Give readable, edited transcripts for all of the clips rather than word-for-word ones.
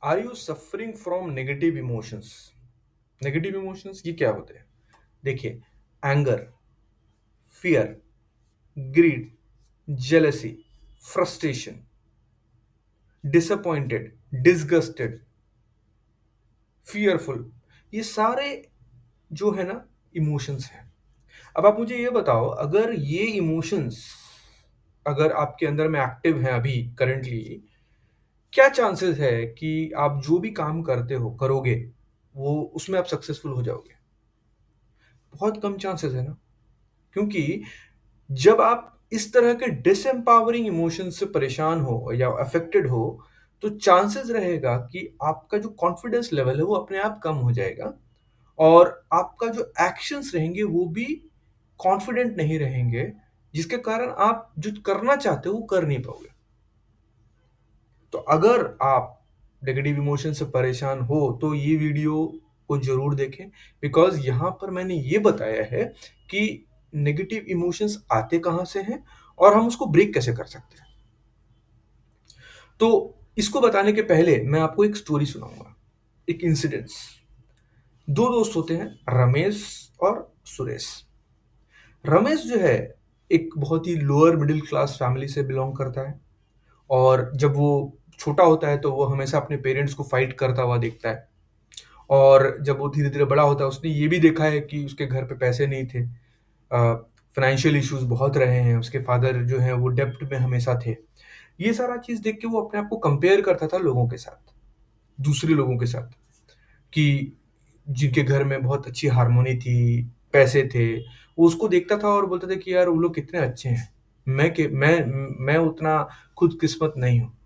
Are you suffering from negative emotions? Negative emotions ये क्या होते हैं? देखिए, anger, fear, greed, jealousy, frustration, disappointed, disgusted, fearful, ये सारे जो है ना इमोशंस हैं। अब आप मुझे ये बताओ, अगर ये इमोशंस अगर आपके अंदर में एक्टिव हैं अभी करंटली, क्या चांसेस है कि आप जो भी काम करते हो करोगे वो उसमें आप सक्सेसफुल हो जाओगे? बहुत कम चांसेस है ना। क्योंकि जब आप इस तरह के डिसएम्पावरिंग इमोशन से परेशान हो या अफेक्टेड हो, तो चांसेस रहेगा कि आपका जो कॉन्फिडेंस लेवल है वो अपने आप कम हो जाएगा और आपका जो एक्शंस रहेंगे वो भी कॉन्फिडेंट नहीं रहेंगे, जिसके कारण आप जो करना चाहते हो वो कर नहीं पाओगे। तो अगर आप नेगेटिव इमोशन से परेशान हो तो ये वीडियो को जरूर देखें, बिकॉज यहाँ पर मैंने ये बताया है कि नेगेटिव इमोशंस आते कहाँ से हैं और हम उसको ब्रेक कैसे कर सकते हैं। तो इसको बताने के पहले मैं आपको एक स्टोरी सुनाऊंगा, एक इंसिडेंस। दो दोस्त होते हैं, रमेश और सुरेश। रमेश जो है एक बहुत ही लोअर मिडिल क्लास फैमिली से बिलोंग करता है और जब वो छोटा होता है तो वो हमेशा अपने पेरेंट्स को फाइट करता हुआ देखता है। और जब वो धीरे धीरे बड़ा होता है उसने ये भी देखा है कि उसके घर पे पैसे नहीं थे, फाइनेंशियल इश्यूज बहुत रहे हैं, उसके फादर जो हैं वो डेब्ट में हमेशा थे। ये सारा चीज़ देख के वो अपने आप को कंपेयर करता था लोगों के साथ, दूसरे लोगों के साथ, कि जिनके घर में बहुत अच्छी हारमोनी थी, पैसे थे। वो उसको देखता था और बोलता था कि यार वो लोग कितने अच्छे हैं, मैं उतना खुदकिस्मत नहीं हूँ।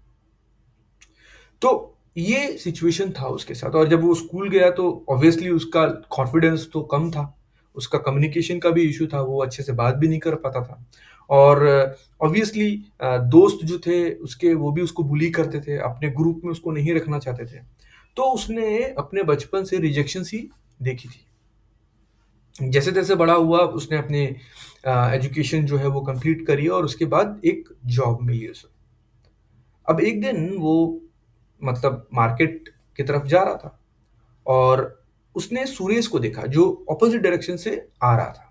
तो ये सिचुएशन था उसके साथ और जब वो स्कूल गया तो ऑब्वियसली उसका कॉन्फिडेंस तो कम था, उसका कम्युनिकेशन का भी इशू था, वो अच्छे से बात भी नहीं कर पाता था। और ऑब्वियसली दोस्त जो थे उसके वो भी उसको बुली करते थे, अपने ग्रुप में उसको नहीं रखना चाहते थे। तो उसने अपने बचपन से रिजेक्शन ही देखी थी। जैसे तैसे बड़ा हुआ, उसने अपने एजुकेशन जो है वो कंप्लीट करी और उसके बाद एक जॉब मिली उसे। अब एक दिन वो मतलब मार्केट की तरफ जा रहा था और उसने सुरेश को देखा जो ऑपोजिट डायरेक्शन से आ रहा था।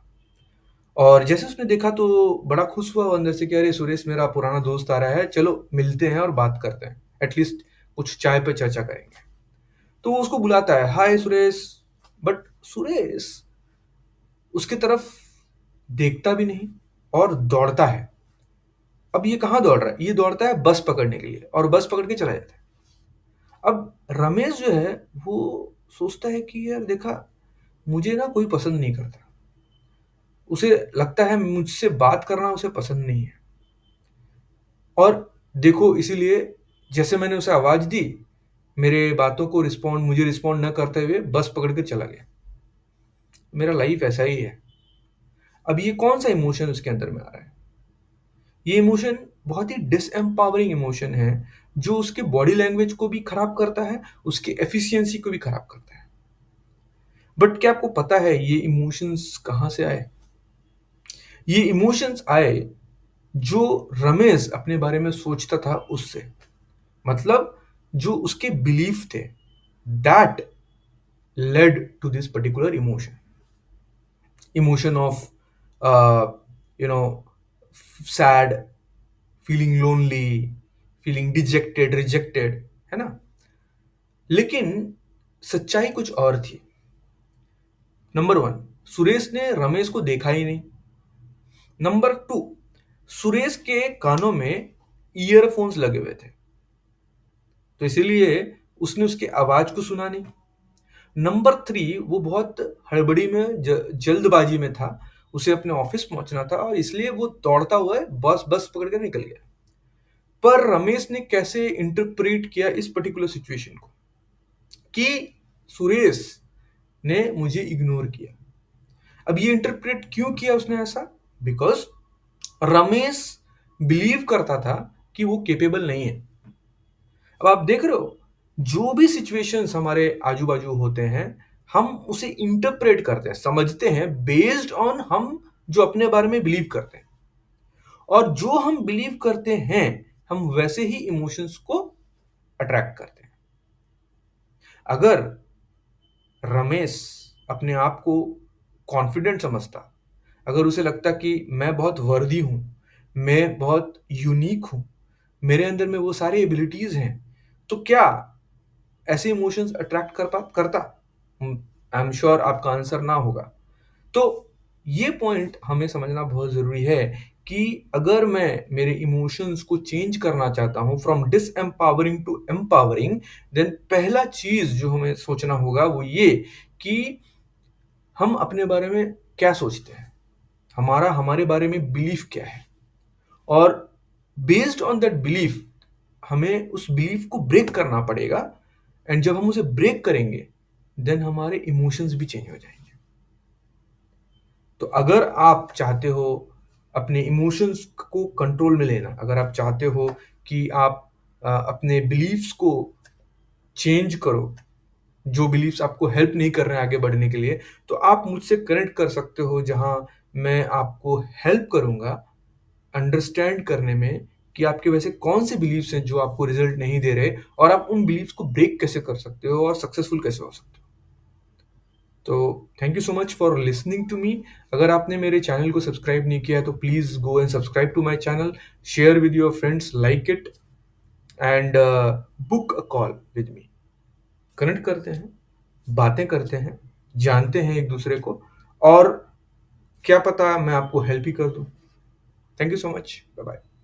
और जैसे उसने देखा तो बड़ा खुश हुआ वो अंदर से कि अरे सुरेश मेरा पुराना दोस्त आ रहा है, चलो मिलते हैं और बात करते हैं, एटलीस्ट कुछ चाय पे चर्चा करेंगे। तो वो उसको बुलाता है, हाय सुरेश। बट सुरेश उसकी तरफ देखता भी नहीं और दौड़ता है। अब ये कहाँ दौड़ रहा है? ये दौड़ता है बस पकड़ने के लिए और बस पकड़ के चला जाता है। अब रमेश जो है वो सोचता है कि यार देखा, मुझे ना कोई पसंद नहीं करता, उसे लगता है मुझसे बात करना उसे पसंद नहीं है। और देखो इसीलिए जैसे मैंने उसे आवाज दी, मेरे बातों को मुझे रिस्पॉन्ड न करते हुए बस पकड़ के चला गया। मेरा लाइफ ऐसा ही है। अब ये कौन सा इमोशन उसके अंदर में आ रहा है? ये इमोशन बहुत ही डिसएम्पावरिंग इमोशन है, जो उसके बॉडी लैंग्वेज को भी खराब करता है, उसके एफिशिएंसी को भी खराब करता है। बट क्या आपको पता है ये इमोशंस कहाँ से आए? ये इमोशंस आए जो रमेश अपने बारे में सोचता था उससे, मतलब जो उसके बिलीफ थे, that led to this particular emotion. Emotion of you know sad, feeling lonely, feeling dejected, rejected, है ना। लेकिन सच्चाई कुछ और थी। नंबर वन, सुरेश ने रमेश को देखा ही नहीं। नंबर टू, सुरेश के कानों में ईयरफोन्स लगे हुए थे, तो इसीलिए उसने उसकी आवाज को सुना नहीं। नंबर थ्री, वो बहुत हड़बड़ी में जल्दबाजी में था, उसे अपने ऑफिस पहुंचना था और इसलिए वो दौड़ता हुआ बस पकड़ कर निकल गया। पर रमेश ने कैसे इंटरप्रेट किया इस पर्टिकुलर सिचुएशन को कि सुरेश ने मुझे इग्नोर किया। अब ये इंटरप्रेट क्यों किया उसने ऐसा? बिकॉज रमेश बिलीव करता था कि वो केपेबल नहीं है। अब आप देख रहे हो, जो भी सिचुएशंस हमारे आजू बाजू होते हैं, हम उसे इंटरप्रेट करते हैं, समझते हैं बेस्ड ऑन हम जो अपने बारे में बिलीव करते हैं। और जो हम बिलीव करते हैं हम वैसे ही इमोशंस को अट्रैक्ट करते हैं। अगर रमेश अपने आप को कॉन्फिडेंट समझता, अगर उसे लगता कि मैं बहुत वर्दी हूँ, मैं बहुत यूनिक हूँ, मेरे अंदर में वो सारी एबिलिटीज़ हैं, तो क्या ऐसे इमोशंस अट्रैक्ट करता? आई एम श्योर आपका आंसर ना होगा। तो ये पॉइंट हमें समझना बहुत ज़रूरी है कि अगर मैं मेरे इमोशंस को चेंज करना चाहता हूँ from disempowering to empowering, then पहला चीज़ जो हमें सोचना होगा वो ये कि हम अपने बारे में क्या सोचते हैं, हमारे बारे में बिलीफ क्या है, और बेस्ड ऑन दैट बिलीफ हमें उस बिलीफ को ब्रेक करना पड़ेगा। एंड जब हम उसे ब्रेक करेंगे देन हमारे इमोशंस भी चेंज हो जाएंगे। तो अगर आप चाहते हो अपने इमोशंस को कंट्रोल में लेना, अगर आप चाहते हो कि आप अपने बिलीफ्स को चेंज करो, जो बिलीफ्स आपको हेल्प नहीं कर रहे हैं आगे बढ़ने के लिए, तो आप मुझसे कनेक्ट कर सकते हो, जहां मैं आपको हेल्प करूंगा अंडरस्टैंड करने में कि आपके वैसे कौन से बिलीफ्स हैं जो आपको रिजल्ट नहीं दे रहे, और आप उन बिलीफ्स को ब्रेक कैसे कर सकते हो और सक्सेसफुल कैसे हो सकते हो। तो thank you so much for listening to me. अगर आपने मेरे चैनल को सब्सक्राइब नहीं किया है तो please go and subscribe to my channel, share with your friends, like it, and book a call with me. Connect करते हैं, बातें करते हैं, जानते हैं एक दूसरे को, और क्या पता मैं आपको हेल्प ही कर दूं। Thank you so much, bye bye.